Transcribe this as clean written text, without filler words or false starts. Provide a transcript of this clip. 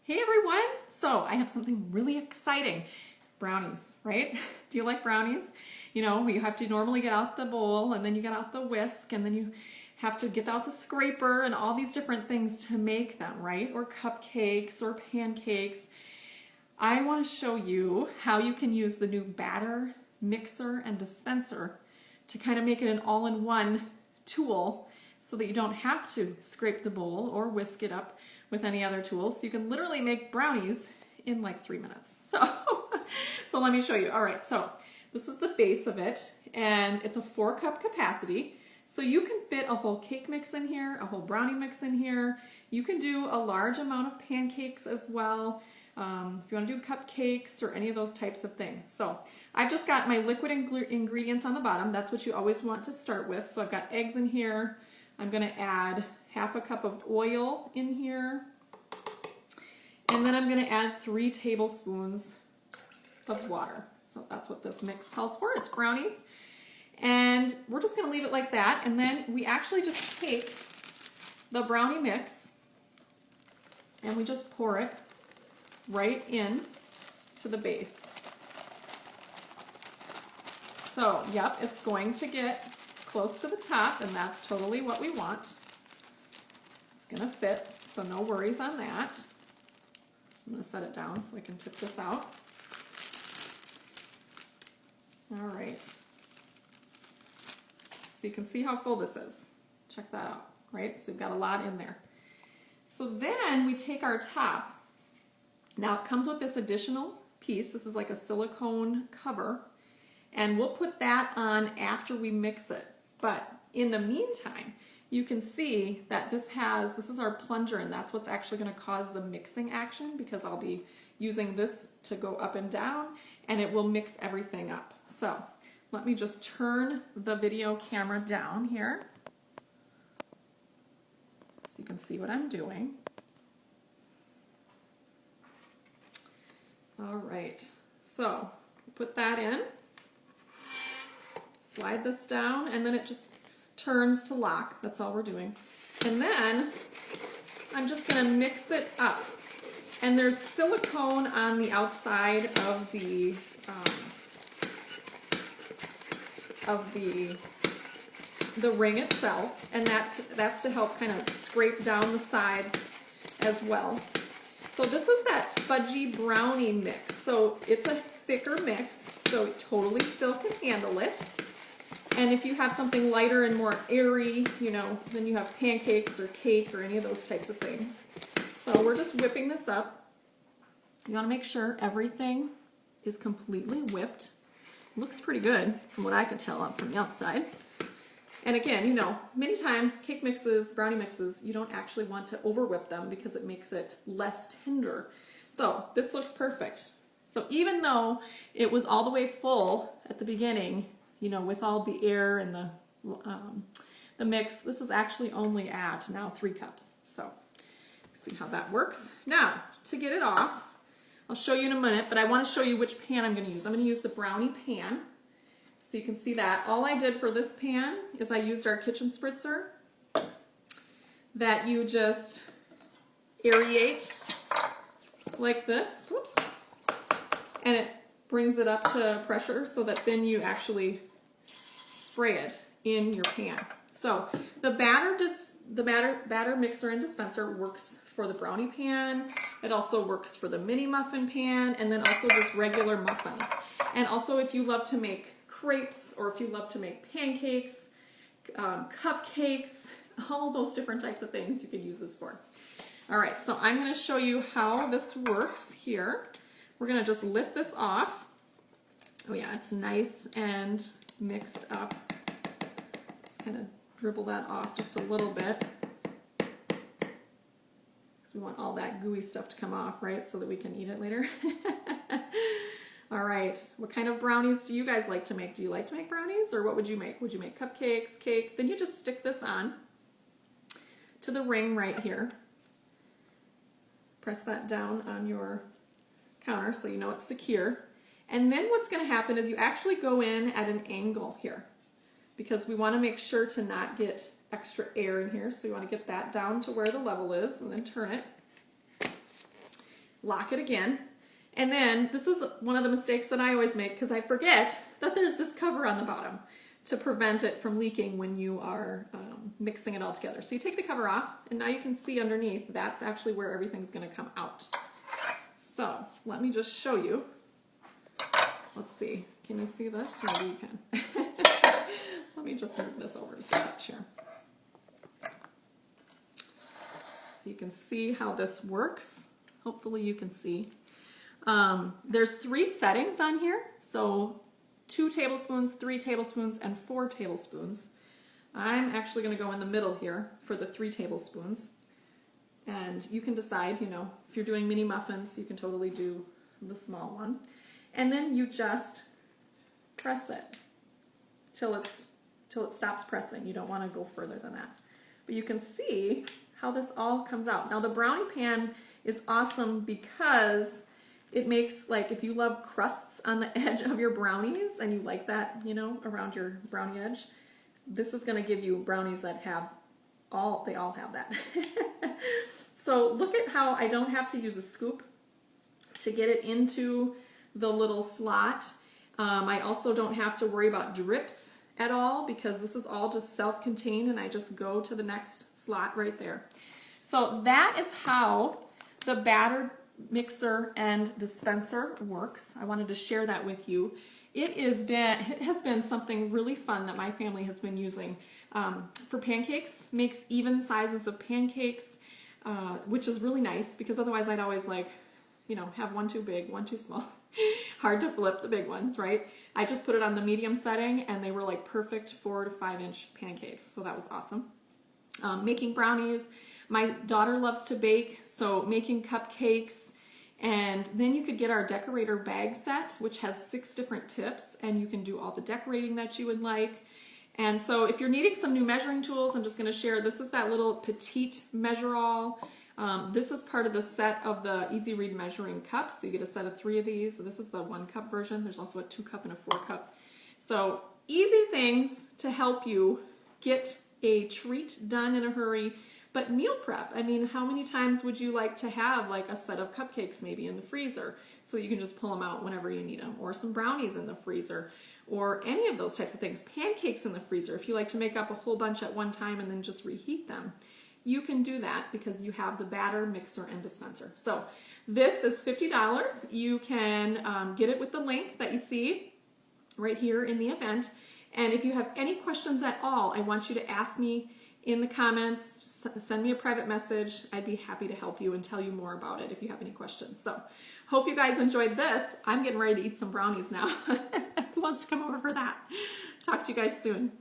Hey everyone! So I have something really exciting. Brownies, right? Do you like brownies? You know, you have to normally get out the bowl and then you get out the whisk and then you have to get out the scraper and all these different things to make them, right? Or cupcakes or pancakes. I want to show you how you can use the new Batter Mixer and Dispenser to kind of make it an all-in-one tool so that you don't have to scrape the bowl or whisk it up with any other tools. So you can literally make brownies in like 3 minutes. So let me show you. All right, so this is the base of it, and it's a 4-cup capacity. So you can fit a whole cake mix in here, a whole brownie mix in here. You can do a large amount of pancakes as well, if you want to do cupcakes or any of those types of things. So I've just got my liquid ingredients on the bottom. That's what you always want to start with. So I've got eggs in here. I'm going to add 1/2 cup of oil in here. And then I'm going to add 3 tablespoons of water. So that's what this mix calls for. It's brownies. And we're just going to leave it like that. And then we actually just take the brownie mix and we just pour it right in to the base. So, yep, it's going to get close to the top, and that's totally what we want. It's going to fit, so no worries on that. I'm going to set it down so I can tip this out. All right. So you can see how full this is. Check that out, right? So we've got a lot in there. So then we take our top. Now it comes with this additional piece. This is like a silicone cover, and we'll put that on after we mix it. But in the meantime, you can see that this is our plunger, and that's what's actually going to cause the mixing action, because I'll be using this to go up and down, and it will mix everything up. So let me just turn the video camera down here so you can see what I'm doing. All right, so put that in. Slide this down, and then it just turns to lock. That's all we're doing. And then I'm just going to mix it up. And there's silicone on the outside of the ring itself, and that's to help kind of scrape down the sides as well. So this is that Fudgy Brownie mix. So it's a thicker mix, so it totally still can handle it. And if you have something lighter and more airy, you know, then you have pancakes or cake or any of those types of things. So we're just whipping this up. You want to make sure everything is completely whipped. Looks pretty good from what I could tell from the outside. And again, you know, many times cake mixes, brownie mixes, you don't actually want to over whip them because it makes it less tender. So this looks perfect. So even though it was all the way full at the beginning, you know, with all the air and the mix, this is actually only at now 3 cups. So see how that works. Now, to get it off, I'll show you in a minute, but I want to show you which pan I'm going to use. I'm going to use the Brownie Pan. So you can see that. All I did for this pan is I used our kitchen spritzer that you just aerate like this. Whoops. And it brings it up to pressure so that then you actually spray it in your pan. So the batter mixer and dispenser works for the brownie pan. It also works for the mini muffin pan, and then also just regular muffins. And also if you love to make crepes, or if you love to make pancakes, cupcakes, all those different types of things you can use this for. All right, so I'm going to show you how this works here. We're going to just lift this off. Oh yeah, it's nice and mixed up. Just kind of dribble that off just a little bit, because we want all that gooey stuff to come off, right, so that we can eat it later. All right, what kind of brownies do you guys like to make? Do you like to make brownies, or what would you make? Would you make cupcakes, cake? Then you just stick this on to the ring right here. Press that down on your counter so you know it's secure. And then what's going to happen is you actually go in at an angle here, because we want to make sure to not get extra air in here. So you want to get that down to where the level is, and then turn it. lock it again. And then this is one of the mistakes that I always make because I forget that there's this cover on the bottom to prevent it from leaking when you are mixing it all together. So you take the cover off, and now you can see underneath, that's actually where everything's gonna come out. So let me just show you. Let's see, can you see this? Maybe you can. Let me just move this over just a touch here. So you can see how this works. Hopefully you can see. There's 3 settings on here. So 2 tablespoons, 3 tablespoons, and 4 tablespoons. I'm actually going to go in the middle here for the 3 tablespoons. And you can decide, you know, if you're doing mini muffins, you can totally do the small one. And then you just press it till it stops pressing. You don't want to go further than that. But you can see how this all comes out. Now the brownie pan is awesome because it makes, like, if you love crusts on the edge of your brownies and you like that, you know, around your brownie edge, this is going to give you brownies that have they all have that. So look at how I don't have to use a scoop to get it into the little slot. I also don't have to worry about drips at all because this is all just self-contained and I just go to the next slot right there. So that is how the Batter Mixer and Dispenser works. I wanted to share that with you. It has been something really fun that my family has been using for pancakes. Makes even sizes of pancakes, which is really nice because otherwise I'd always, like, you know, have one too big, one too small. Hard to flip the big ones, right? I just put it on the medium setting and they were like perfect 4 to 5 inch pancakes. So that was awesome. Making brownies. My daughter loves to bake, so making cupcakes. And then you could get our decorator bag set, which has 6 different tips, and you can do all the decorating that you would like. And so if you're needing some new measuring tools, I'm just going to share, this is that little petite measure-all. This is part of the set of the Easy Read measuring cups. So you get a set of 3 of these. So this is the 1 cup version. There's also a 2 cup and a 4 cup. So easy things to help you get a treat done in a hurry. But meal prep, I mean, how many times would you like to have like a set of cupcakes maybe in the freezer so you can just pull them out whenever you need them, or some brownies in the freezer, or any of those types of things. Pancakes in the freezer, if you like to make up a whole bunch at one time and then just reheat them, you can do that because you have the Batter Mixer and Dispenser. So this is $50. You can get it with the link that you see right here in the event. And if you have any questions at all, I want you to ask me in the comments. Send me a private message. I'd be happy to help you and tell you more about it if you have any questions. So hope you guys enjoyed this. I'm getting ready to eat some brownies now. Who wants to come over for that? Talk to you guys soon.